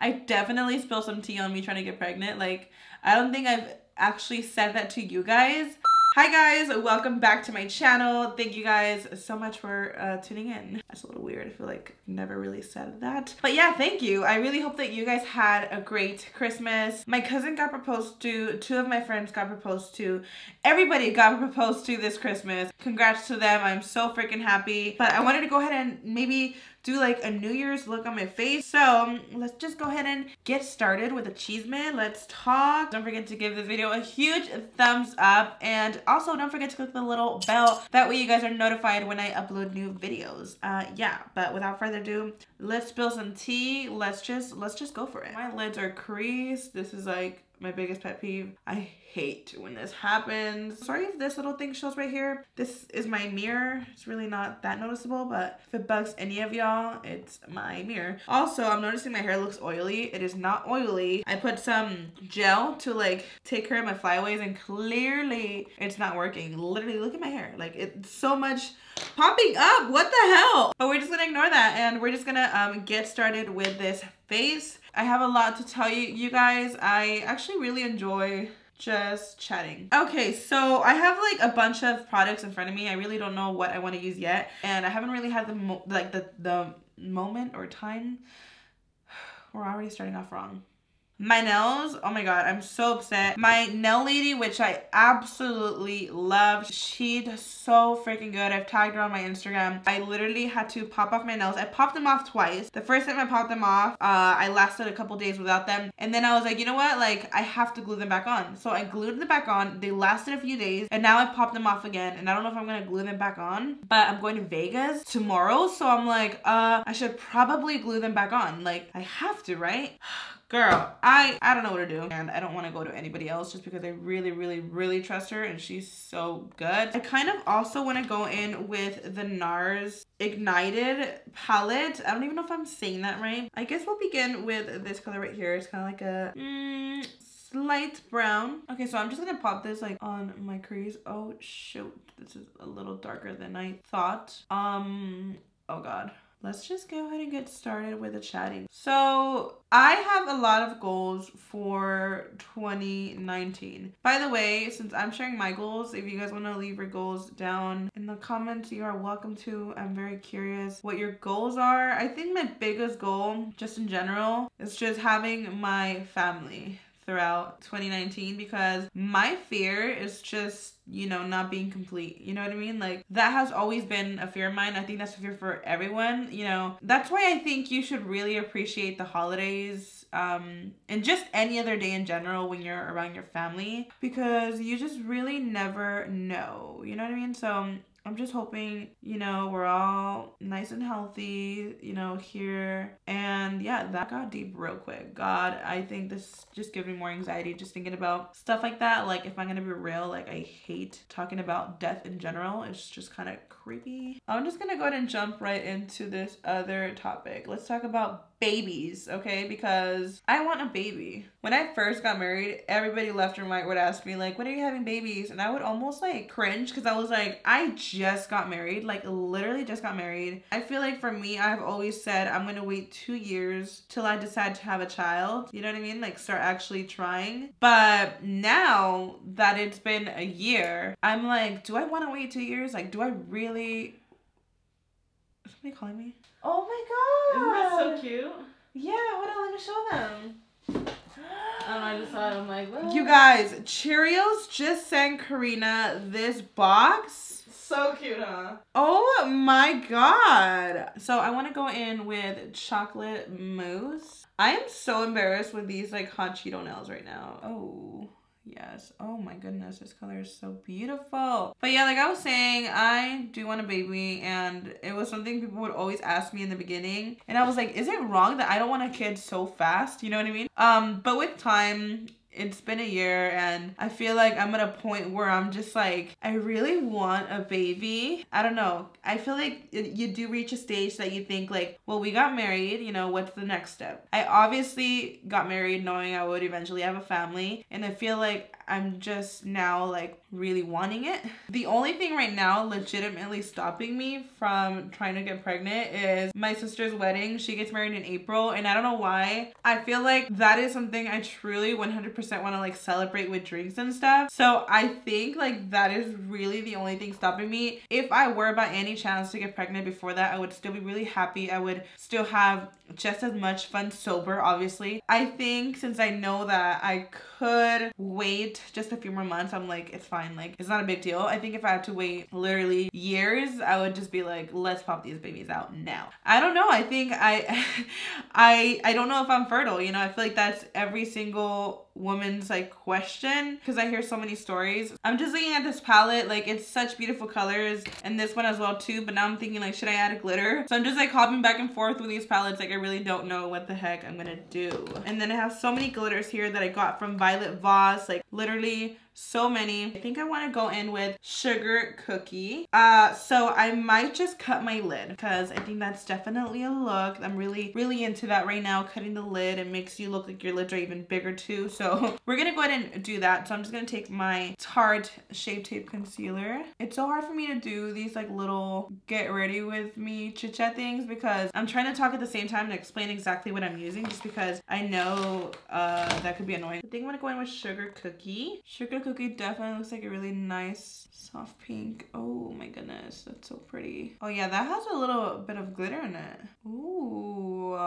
I definitely spilled some tea on me trying to get pregnant. Like, I don't think I've actually said that to you guys. Hi guys, welcome back to my channel. Thank you guys so much for tuning in. That's a little weird. I feel like I've never really said that. But yeah, thank you. I really hope that you guys had a great Christmas. My cousin got proposed to, 2 of my friends got proposed to, everybody got proposed to this Christmas. Congrats to them. I'm so freaking happy. But I wanted to go ahead and maybe do like a New Year's look on my face. So let's just go ahead and get started with the Cheeseman. Let's talk. Don't forget to give this video a huge thumbs up, and also don't forget to click the little bell. That way you guys are notified when I upload new videos. Yeah, but without further ado, let's spill some tea. Let's just go for it. My lids are creased. This is like my biggest pet peeve. I hate when this happens. Sorry if this little thing shows right here. This is my mirror. It's really not that noticeable, but if it bugs any of y'all, it's my mirror. Also, I'm noticing my hair looks oily. It is not oily. I put some gel to like take care of my flyaways, and clearly it's not working. Literally, look at my hair. Like, it's so much popping up. What the hell? But we're just gonna ignore that, and we're just gonna get started with this face. I have a lot to tell you guys. I actually really enjoy just chatting. Okay, so I have like a bunch of products in front of me. I really don't know what I want to use yet, and I haven't really had the moment or time. We're already starting off wrong. My nails, oh my god, I'm so upset. My nail lady, which I absolutely love, she does so freaking good. I've tagged her on my Instagram. I literally had to pop off my nails. I popped them off twice. The first time I popped them off, I lasted a couple days without them. And then I was like, you know what? Like, I have to glue them back on. So I glued them back on. They lasted a few days, and now I popped them off again. And I don't know if I'm gonna glue them back on, but I'm going to Vegas tomorrow. So I'm like, I should probably glue them back on. Like, I have to, right? Girl, I don't know what to do, and I don't want to go to anybody else just because I really trust her, and she's so good. I kind of also want to go in with the NARS Ignited palette. I don't even know if I'm saying that right. I guess we'll begin with this color right here. It's kind of like a light brown. Okay, so I'm just gonna pop this like on my crease. Oh shoot, this is a little darker than I thought. Oh god. Let's just go ahead and get started with the chatting. So I have a lot of goals for 2019. By the way, since I'm sharing my goals, if you guys want to leave your goals down in the comments, you are welcome to. I'm very curious what your goals are. I think my biggest goal, just in general, is just having my family throughout 2019, because my fear is just, you know, not being complete. You know what I mean? Like, that has always been a fear of mine. I think that's a fear for everyone. You know, that's why I think you should really appreciate the holidays and just any other day in general when you're around your family, because you just really never know. You know what I mean? So I'm just hoping, you know, we're all nice and healthy, you know, here. And yeah, that got deep real quick. God, I think this just gives me more anxiety just thinking about stuff like that. Like, if I'm gonna be real, like, I hate talking about death in general. It's just kind of creepy. I'm just gonna go ahead and jump right into this other topic. Let's talk about babies, okay? Because I want a baby. When I first got married, everybody left and right would ask me like, when are you having babies? And I would almost like cringe, because I was like, I just got married, like literally just got married. I feel like for me, I've always said I'm gonna wait 2 years till I decide to have a child. You know what I mean? Like, start actually trying. But now that it's been a year, I'm like, do I want to wait 2 years? Like, do I really? Is somebody calling me? Oh my god! Isn't that so cute? Yeah, what else? Let me show them. I just saw it, I'm like, what? You guys, Cheerios just sent Karina this box. So cute, huh? Oh my god. So I want to go in with chocolate mousse. I am so embarrassed with these like hot Cheeto nails right now. Oh. Yes. Oh my goodness, this color is so beautiful. But yeah, like I was saying, I do want a baby, and it was something people would always ask me in the beginning. And I was like, is it wrong that I don't want a kid so fast? You know what I mean? But with time, it's been a year, and I feel like I'm at a point where I'm just like, I really want a baby. I don't know. I feel like you do reach a stage that you think like, well, we got married, you know, what's the next step? I obviously got married knowing I would eventually have a family, and I feel like I'm just now like really wanting it. The only thing right now legitimately stopping me from trying to get pregnant is my sister's wedding. She gets married in April, and I don't know why. I feel like that is something I truly 100% want to like celebrate with drinks and stuff. So I think like that is really the only thing stopping me. If I were by any chance to get pregnant before that, I would still be really happy. I would still have just as much fun sober, obviously. I think since I know that I could wait just a few more months, I'm like, it's fine. Like, it's not a big deal. I think if I had to wait literally years, I would just be like, let's pop these babies out now. I don't know. I think I don't know if I'm fertile. You know, I feel like that's every single woman's like question, because I hear so many stories. I'm just looking at this palette, like it's such beautiful colors, and this one as well too, but now I'm thinking like, should I add a glitter? So I'm just like hopping back and forth with these palettes. Like I really don't know what the heck I'm gonna do. And then I have so many glitters here that I got from Violet Voss, like literally so many. I think I want to go in with Sugar Cookie. So I might just cut my lid, because I think that's definitely a look. I'm really into that right now. Cutting the lid, it makes you look like your lids are even bigger too. So we're gonna go ahead and do that. So I'm just gonna take my Tarte Shape Tape Concealer. It's so hard for me to do these like little get ready with me chit chat things, because I'm trying to talk at the same time and explain exactly what I'm using, just because I know that could be annoying. I think I'm gonna go in with Sugar Cookie. Sugar Cookie definitely looks like a really nice soft pink. Oh my goodness, that's so pretty. Oh yeah, that has a little bit of glitter in it. Ooh.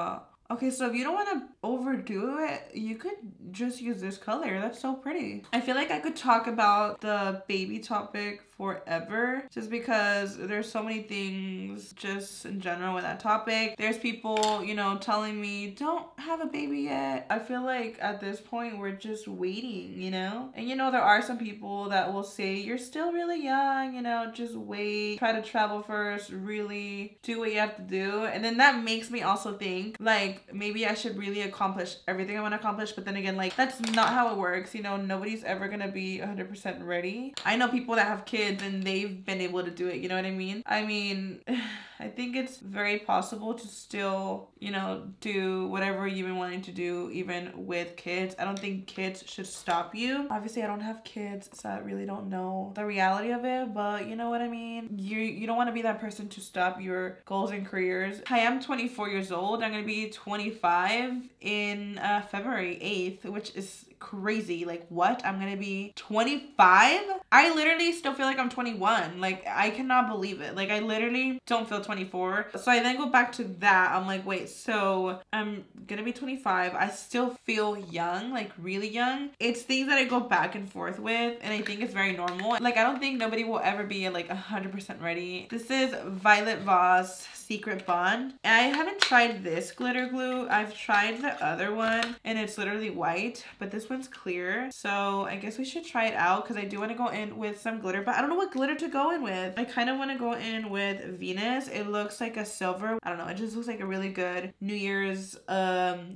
Okay, so if you don't want to overdo it, you could just use this color. That's so pretty. I feel like I could talk about the baby topic forever, just because there's so many things just in general with that topic. There's people, you know, telling me don't have a baby yet. I feel like at this point we're just waiting, you know? And you know, there are some people that will say you're still really young, you know, just wait, try to travel first, really do what you have to do. And then that makes me also think like maybe I should really accomplish everything I want to accomplish, but then again, like that's not how it works, you know. Nobody's ever gonna be 100% ready. I know people that have kids and they've been able to do it, you know what I mean? I think it's very possible to still, you know, do whatever you've been wanting to do even with kids. I don't think kids should stop you. Obviously I don't have kids, so I really don't know the reality of it, but you know what I mean? You don't want to be that person to stop your goals and careers. I am 24 years old. I'm gonna be 25 in February 8th, which is crazy. Like what? I'm gonna be 25? I literally still feel like I'm 21. Like I cannot believe it. Like I literally don't feel 24. So I then go back to that. I'm like, wait, so I'm gonna be 25. I still feel young, like really young. It's things that I go back and forth with, and I think it's very normal. Like I don't think nobody will ever be like 100% ready. This is Violet Voss Secret Bond. And I haven't tried this glitter glue. I've tried the other one and it's literally white, but this one's clear. So I guess we should try it out, because I do want to go in with some glitter, but I don't know what glitter to go in with. I kind of want to go in with Venus. It looks like a silver. I don't know. It just looks like a really good New Year's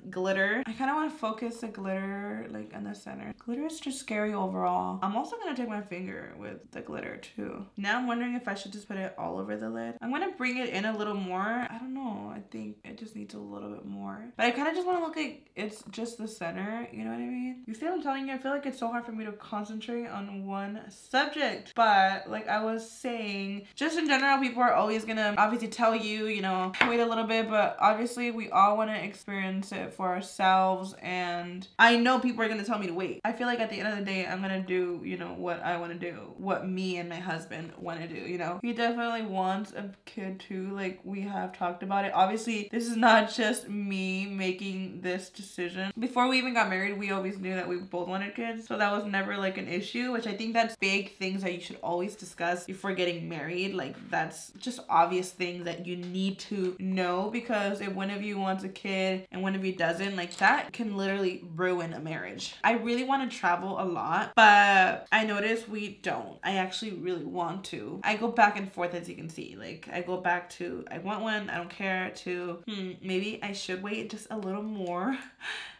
glitter. I kind of want to focus the glitter like in the center. Glitter is just scary overall. I'm also going to take my finger with the glitter too. Now I'm wondering if I should just put it all over the lid. I'm going to bring it in a little more. I don't know. I think it just needs a little bit more. But I kind of just want to look like it's just the center. You know what I mean? You see what I'm telling you? I feel like it's so hard for me to concentrate on one subject. But like I was saying, just in general, people are always gonna obviously tell you, you know, wait a little bit, but obviously we all want to experience it for ourselves. And I know people are gonna tell me to wait. I feel like at the end of the day, I'm gonna do, you know, what I want to do, what me and my husband want to do, you know. He definitely wants a kid too. Like we have talked about it. Obviously, this is not just me making this decision. Before we even got married, we always knew that we both wanted kids, so that was never like an issue, which I think that's big things that you should always discuss before getting married. Like that's just obvious things that you need to know, because if one of you wants a kid and one of you doesn't, like that can literally ruin a marriage. I really want to travel a lot, but I notice we don't. I actually really want to. I go back and forth, as you can see. Like I go back to I want one, I don't care, to maybe I should wait just a little more.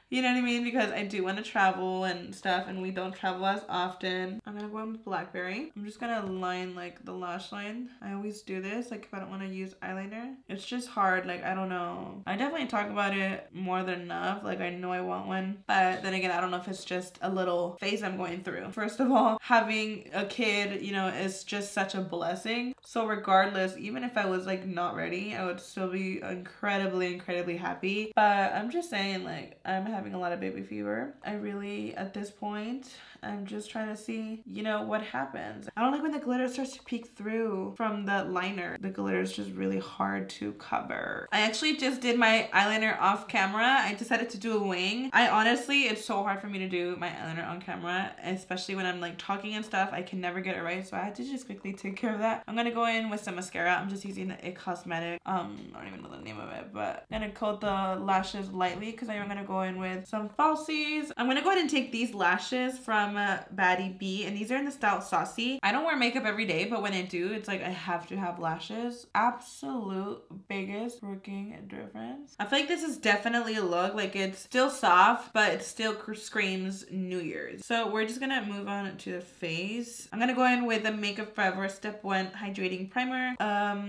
You know what I mean? Because I do want to travel and stuff, and we don't travel as often. I'm gonna go in with Blackberry. I'm just gonna line like the lash line. I always do this, like if I don't want to use eyeliner. It's just hard, like I don't know. I definitely talk about it more than enough. Like I know I want one, but then again, I don't know if it's just a little phase I'm going through. First of all, having a kid, you know, is just such a blessing. So regardless, even if I was like not ready, I would still be incredibly happy. But I'm just saying, like, I'm having a lot of baby fever. I really, at this point, I'm just trying to see, you know, what happens. I don't like when the glitter starts to peek through from the liner. The glitter is just really hard to cover. I actually just did my eyeliner off camera. I decided to do a wing. I honestly, it's so hard for me to do my eyeliner on camera, especially when I'm like talking and stuff. I can never get it right, so I had to just quickly take care of that. I'm gonna go in with some mascara. I'm just using the IT Cosmetic. I don't even know the name of it, but I'm gonna coat the lashes lightly because I'm gonna go in with some falsies. I'm gonna go ahead and take these lashes from Baddie B, and these are in the style Saucy. I don't wear makeup every day, but when I do, it's like I have to have lashes. Absolute biggest freaking difference. I feel like this is definitely a look. Like it's still soft, but it still screams New Year's. So we're just gonna move on to the face. I'm gonna go in with the Makeup Forever Step 1 Hydrating Primer.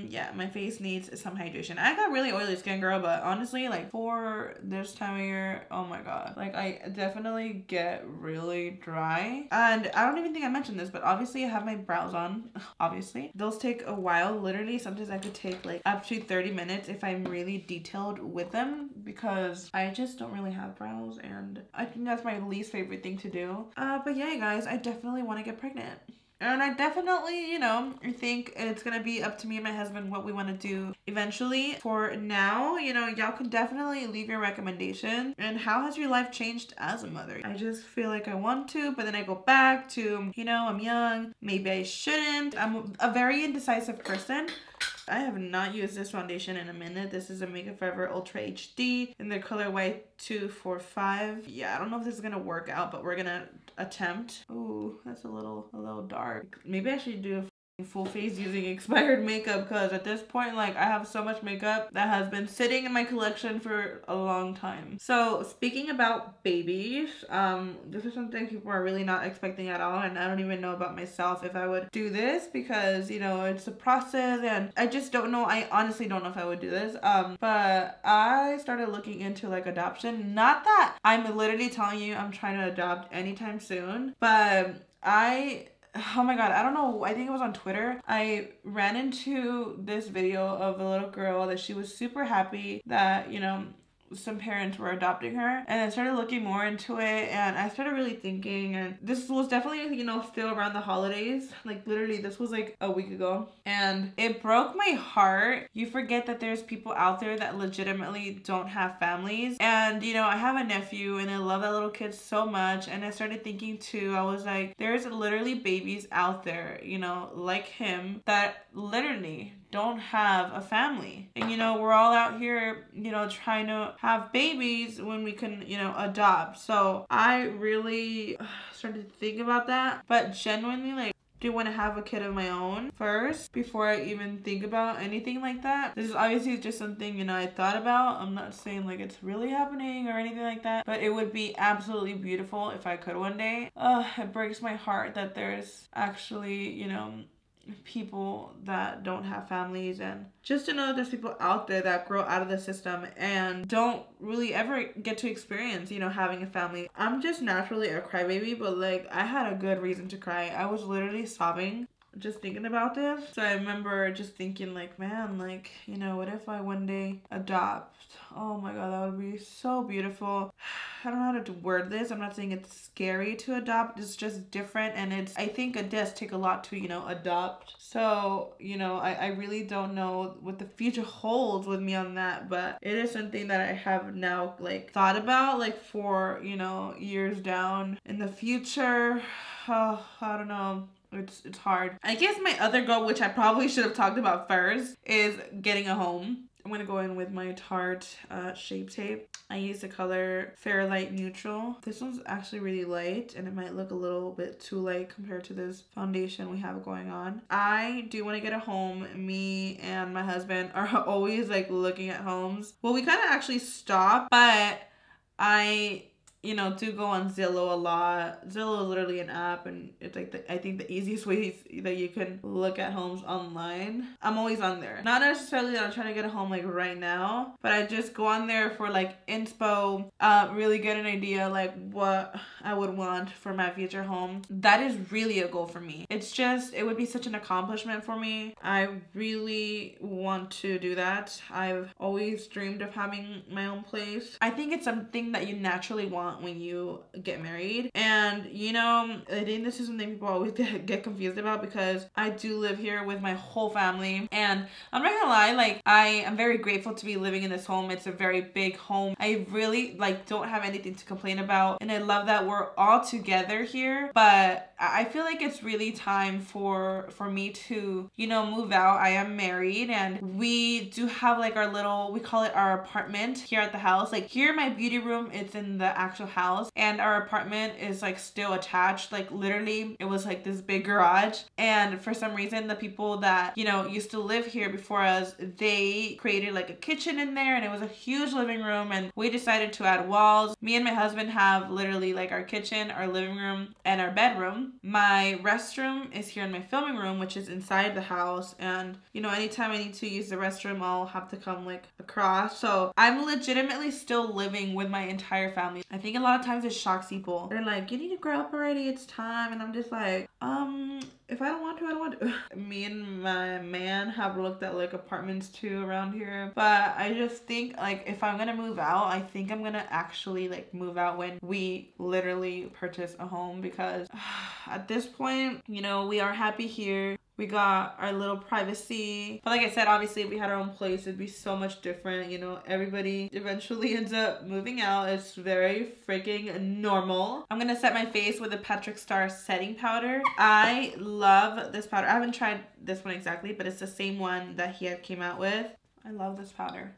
Yeah, my face needs some hydration. I got really oily skin, girl, but honestly, like for this time of year, oh my god, like I definitely get really dry. And I don't even think I mentioned this, but obviously I have my brows on. Obviously those take a while. Literally sometimes I could take like up to 30 minutes if I'm really detailed with them, because I just don't really have brows, and I think that's my least favorite thing to do. But yeah, guys, I definitely want to get pregnant. And I definitely, you know, I think it's gonna be up to me and my husband what we want to do eventually. For now, you know, y'all can definitely leave your recommendation. And how has your life changed as a mother? I just feel like I want to, but then I go back to, you know, I'm young, maybe I shouldn't. I'm a very indecisive person. I have not used this foundation in a minute. This is a Makeup Forever Ultra HD in the color Y245. Yeah, I don't know if this is gonna work out, but we're gonna attempt. Ooh, that's a little dark. Maybe I should do a full face using expired makeup, because at this point, like, I have so much makeup that has been sitting in my collection for a long time. So speaking about babies, this is something people are really not expecting at all, and I don't even know about myself if I would do this, because, you know, it's a process and I just don't know. I honestly don't know if I would do this. But I started looking into like adoption. Not that I'm literally telling you I'm trying to adopt anytime soon, but oh my god, I don't know, I think it was on Twitter. I ran into this video of a little girl that she was super happy that, you know, some parents were adopting her, and I started looking more into it, and I started really thinking, and this was definitely, you know, still around the holidays. Like literally this was like a week ago, and it broke my heart. You forget that there's people out there that legitimately don't have families. And you know, I have a nephew and I love that little kid so much, and I started thinking too, I was like, there's literally babies out there, you know, like him, that literally don't have a family. And you know, we're all out here, you know, trying to have babies when we can, you know, adopt. So I really started to think about that, but genuinely, like, do want to have a kid of my own first before I even think about anything like that. This is obviously just something, you know, I thought about. I'm not saying like it's really happening or anything like that, but it would be absolutely beautiful if I could one day. It breaks my heart that there's actually, you know, people that don't have families, and just to know that there's people out there that grow out of the system and don't really ever get to experience, you know, having a family. I'm just naturally a crybaby, but like I had a good reason to cry. I was literally sobbing just thinking about this. So I remember just thinking like, man, like, you know, what if I one day adopt? Oh my god, that would be so beautiful. I don't know how to word this. I'm not saying it's scary to adopt. It's just different, and I think it does take a lot to, you know, adopt. So, you know, I really don't know what the future holds with me on that, but it is something that I have now like thought about, like for, you know, years down in the future. Oh, I don't know. It's hard. I guess my other goal, which I probably should have talked about first, is getting a home. I'm gonna go in with my Tarte Shape Tape. I use the color Fairlight Neutral. This one's actually really light, and it might look a little bit too light compared to this foundation we have going on. I do want to get a home. Me and my husband are always like looking at homes. Well, we kind of actually stopped, but I, you know, do go on Zillow a lot. Zillow is literally an app, and it's like I think the easiest way that you can look at homes online. I'm always on there. Not necessarily that I'm trying to get a home like right now, but I just go on there for like inspo, really get an idea like what I would want for my future home. That is really a goal for me. It's just, it would be such an accomplishment for me. I really want to do that. I've always dreamed of having my own place. I think it's something that you naturally want when you get married. And you know, I think this is something people always get confused about, because I do live here with my whole family, and I'm not gonna lie, like I am very grateful to be living in this home. It's a very big home. I really like don't have anything to complain about, and I love that we're all together here. But I feel like it's really time for me to, you know, move out. I am married, and we do have like our little, we call it our apartment here at the house. Like here, my beauty room, it's in the actual house, and our apartment is like still attached. Like literally, it was like this big garage, and for some reason, the people that, you know, used to live here before us, they created like a kitchen in there, and it was a huge living room, and we decided to add walls. Me and my husband have literally like our kitchen, our living room, and our bedroom. My restroom is here in my filming room, which is inside the house, and you know, anytime I need to use the restroom, I'll have to come like across. So I'm legitimately still living with my entire family. I think a lot of times it shocks people. They're like, you need to grow up already, it's time. And I'm just like, if I don't want to, I don't want to. Me and my man have looked at like apartments too around here, but I just think like if I'm gonna move out, I think I'm gonna actually like move out when we literally purchase a home, because at this point, you know, we are happy here. We got our little privacy. But like I said, obviously if we had our own place, it'd be so much different. You know, everybody eventually ends up moving out. It's very freaking normal. I'm gonna set my face with a Patrick Star setting powder. I love this powder. I haven't tried this one exactly, but it's the same one that he had came out with. I love this powder.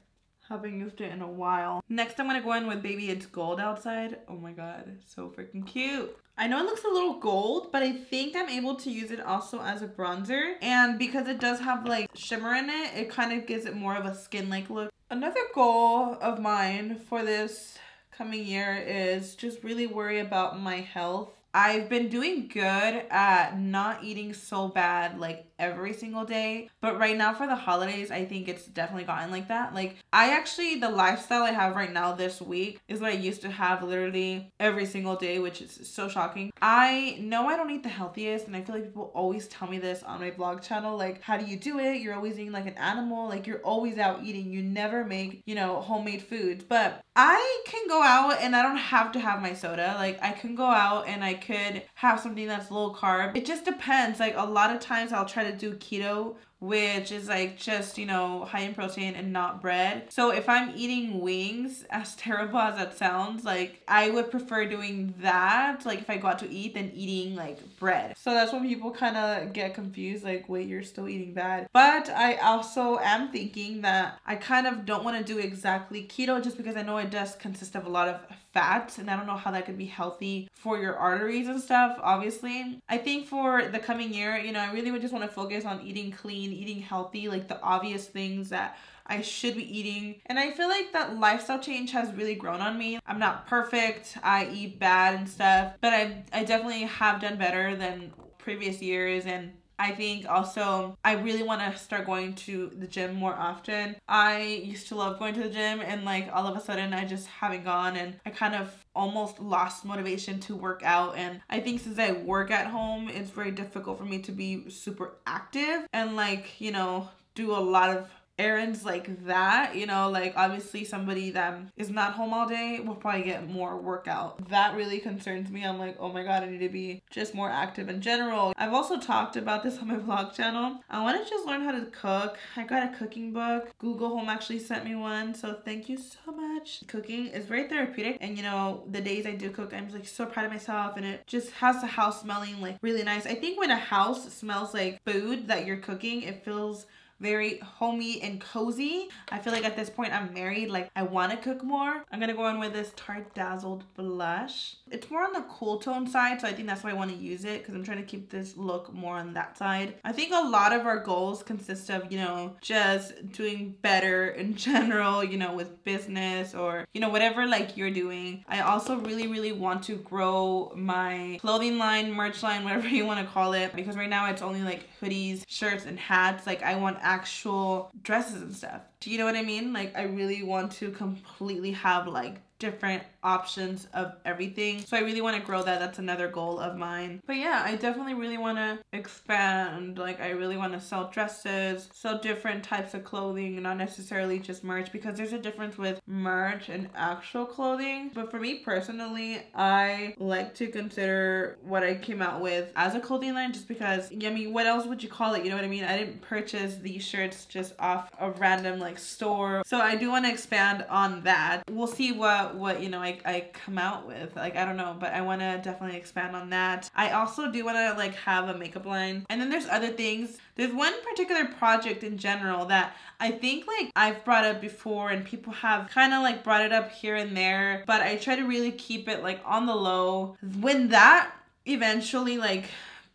Haven't used it in a while. Next, I'm gonna go in with Baby It's Gold Outside. Oh my god, so freaking cute. I know it looks a little gold, but I think I'm able to use it also as a bronzer. And because it does have like shimmer in it, it kind of gives it more of a skin-like look. Another goal of mine for this coming year is just really worry about my health. I've been doing good at not eating so bad like every single day, but right now for the holidays, I think it's definitely gotten like that. Like I actually, the lifestyle I have right now this week is what I used to have literally every single day, which is so shocking. I know I don't eat the healthiest, and I feel like people always tell me this on my vlog channel, like, how do you do it? You're always eating like an animal, like you're always out eating, you never make, you know, homemade foods. But I can go out and I don't have to have my soda. Like I can go out and I could have something that's low carb. It just depends. Like a lot of times I'll try to do keto, which is like just, you know, high in protein and not bread. So if I'm eating wings, as terrible as that sounds, like I would prefer doing that, like if I go out to eat, than eating like bread. So that's when people kind of get confused, like, wait, you're still eating bad. But I also am thinking that I kind of don't want to do exactly keto, just because I know it does consist of a lot of fat, and I don't know how that could be healthy for your arteries and stuff, obviously. I think for the coming year, you know, I really would just want to focus on eating clean, eating healthy, like the obvious things that I should be eating. And I feel like that lifestyle change has really grown on me. I'm not perfect, I eat bad and stuff, but I definitely have done better than previous years. And I think also I really want to start going to the gym more often. I used to love going to the gym, and like all of a sudden I just haven't gone, and I kind of almost lost motivation to work out. And I think since I work at home, it's very difficult for me to be super active and like, you know, do a lot of errands like that. You know, like obviously somebody that is not home all day will probably get more workout. That really concerns me. I'm like, oh my god, I need to be just more active in general. I've also talked about this on my vlog channel. I want to just learn how to cook. I got a cooking book. Google Home actually sent me one, so thank you so much. Cooking is very therapeutic, and you know, the days I do cook, I'm like so proud of myself, and it just has the house smelling like really nice. I think when a house smells like food that you're cooking, it feels very homey and cozy. I feel like at this point I'm married, like I want to cook more. I'm gonna go in with this Tarte Dazzled blush. It's more on the cool tone side, so I think that's why I want to use it, because I'm trying to keep this look more on that side. I think a lot of our goals consist of, you know, just doing better in general, you know, with business or, you know, whatever like you're doing. I also really want to grow my clothing line, merch line, whatever you want to call it, because right now it's only like hoodies, shirts, and hats. Like I want actual dresses and stuff. Do you know what I mean? Like I really want to completely have like different options of everything. So I really want to grow that. That's another goal of mine. But yeah, I definitely really want to expand. Like I really want to sell dresses, sell different types of clothing, not necessarily just merch, because there's a difference with merch and actual clothing. But for me personally, I like to consider what I came out with as a clothing line, just because, I mean, what else would you call it? You know what I mean? I didn't purchase these shirts just off a random like store. So I do want to expand on that. We'll see what you know I come out with. Like I don't know, but I want to definitely expand on that. I also do want to like have a makeup line, and then there's other things. There's one particular project in general that I think like I've brought up before, and people have kind of like brought it up here and there, but I try to really keep it like on the low. When that eventually like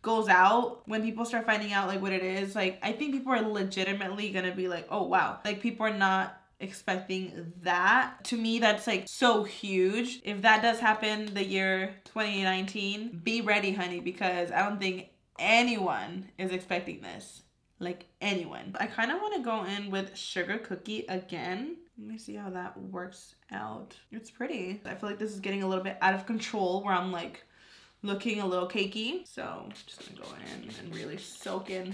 goes out, when people start finding out like what it is, like I think people are legitimately gonna be like, oh wow, like people are not expecting that. To me, that's like so huge. If that does happen the year 2019, be ready, honey, because I don't think anyone is expecting this. Like anyone. I kind of want to go in with Sugar Cookie again. Let me see how that works out. It's pretty. I feel like this is getting a little bit out of control, where I'm like looking a little cakey. So just gonna go in and really soak in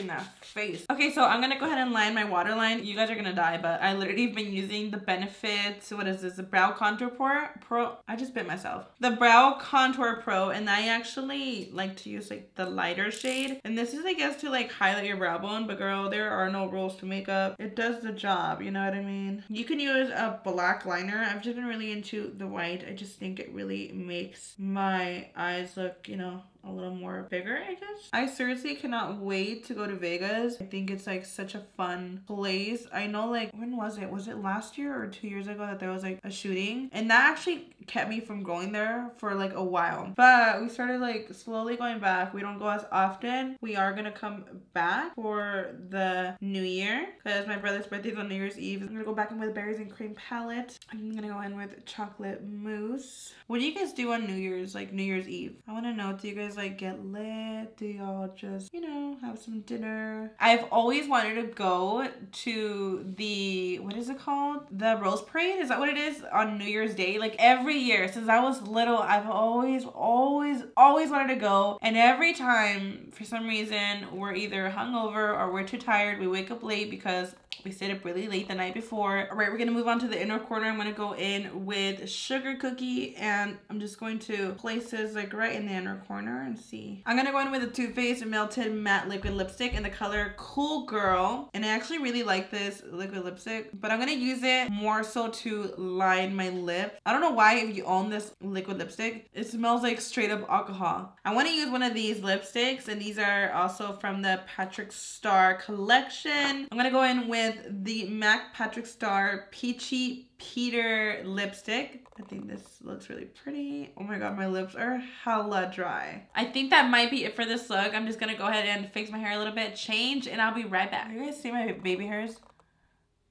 that face. Okay, so I'm gonna go ahead and line my waterline. You guys are gonna die, but I literally have been using the Benefit, what is this, the Brow Contour Pro. I just bit myself. The Brow Contour Pro, and I actually like to use like the lighter shade. And this is, I guess, to like highlight your brow bone, but girl, there are no rules to makeup. It does the job, you know what I mean? You can use a black liner. I've just been really into the white. I just think it really makes my eyes look, you know, a little more bigger, I guess. I seriously cannot wait to go to Vegas. I think it's like such a fun place. I know, like, when was it? Was it last year or 2 years ago that there was like a shooting? And that actually kept me from going there for like a while. But we started like slowly going back. We don't go as often. We are gonna come back for the new year, because my brother's birthday is on New Year's Eve. I'm gonna go back in with Berries and Cream palette. I'm gonna go in with Chocolate Mousse. What do you guys do on New Year's, like New Year's Eve? I want to know, do you guys like get lit? Do y'all just, you know, have some dinner? I've always wanted to go to the, what is it called? The Rose Parade? Is that what it is? On New Year's Day? Like every year since I was little, I've always wanted to go. And every time, for some reason, we're either hungover or we're too tired. We wake up late because we stayed up really late the night before. All right, we're gonna move on to the inner corner. I'm gonna go in with Sugar Cookie, and I'm just going to place this like right in the inner corner and see. I'm gonna go in with the Too Faced Melted Matte Liquid Lipstick in the color Cool Girl. And I actually really like this liquid lipstick, but I'm gonna use it more so to line my lip. I don't know why, if you own this liquid lipstick, it smells like straight up alcohol. I wanna use one of these lipsticks, and these are also from the Patrick Star collection. I'm gonna go in with the MAC Patrick Star Peachy Peter lipstick. I think this looks really pretty. Oh my god, my lips are hella dry. I think that might be it for this look. I'm just gonna go ahead and fix my hair a little bit, change, and I'll be right back. You guys see my baby hairs?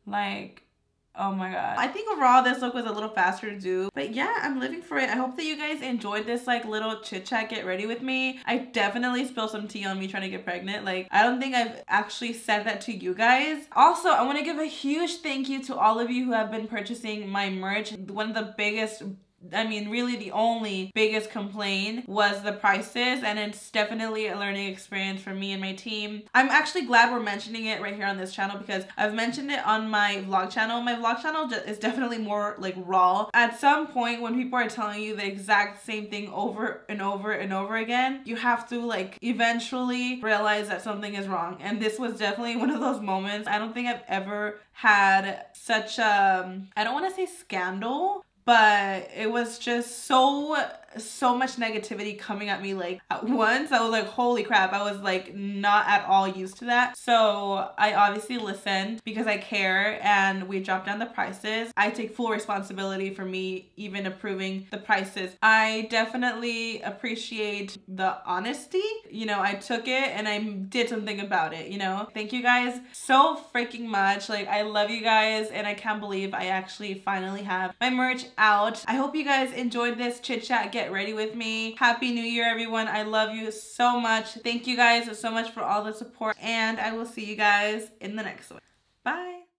Like, oh my god. I think overall this look was a little faster to do, but yeah, I'm living for it. I hope that you guys enjoyed this like little chit chat, get ready with me. I definitely spilled some tea on me trying to get pregnant. Like, I don't think I've actually said that to you guys. Also, I want to give a huge thank you to all of you who have been purchasing my merch. One of the biggest, I mean, really the only biggest complaint was the prices, and it's definitely a learning experience for me and my team. I'm actually glad we're mentioning it right here on this channel, because I've mentioned it on my vlog channel. My vlog channel is definitely more like raw. At some point, when people are telling you the exact same thing over and over and over again, you have to like eventually realize that something is wrong. And this was definitely one of those moments. I don't think I've ever had such a, I don't want to say scandal, but it was just so so much negativity coming at me like at once. I was like, holy crap. I was like not at all used to that. So I obviously listened because I care, and we dropped down the prices. I take full responsibility for me even approving the prices. I definitely appreciate the honesty. You know, I took it and I did something about it, you know? Thank you guys so freaking much. Like, I love you guys, and I can't believe I actually finally have my merch out. I hope you guys enjoyed this chit chat. Get ready with me. Happy New Year, everyone. I love you so much. Thank you guys so much for all the support, and I will see you guys in the next one. Bye.